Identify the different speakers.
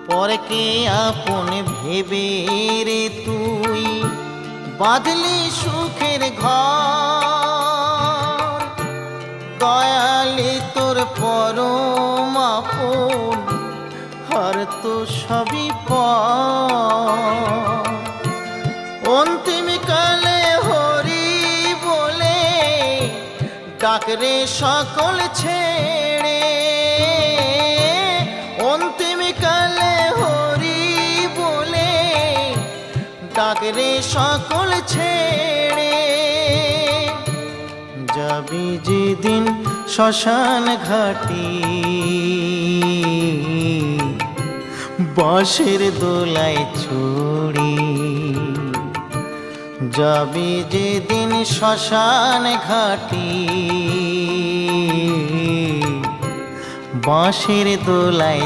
Speaker 1: পরকে আপন ভেবে রে তুই বাঁধলি সুখের ঘর। দয়ালি তোর পরম আপন আর তো সবই পর। অন্তিম কালে হরি বলে ডাকরে সকল ছেড়ে। অন্তিম কালে হরি বলে ডাকরে সকল ছেড়ে। যাবি যেদিন শ্মশান ঘাটি বাঁশের দোলায় ছড়ি। যাবি যেদিন শ্মশান ঘাটি বাঁশের দোলায়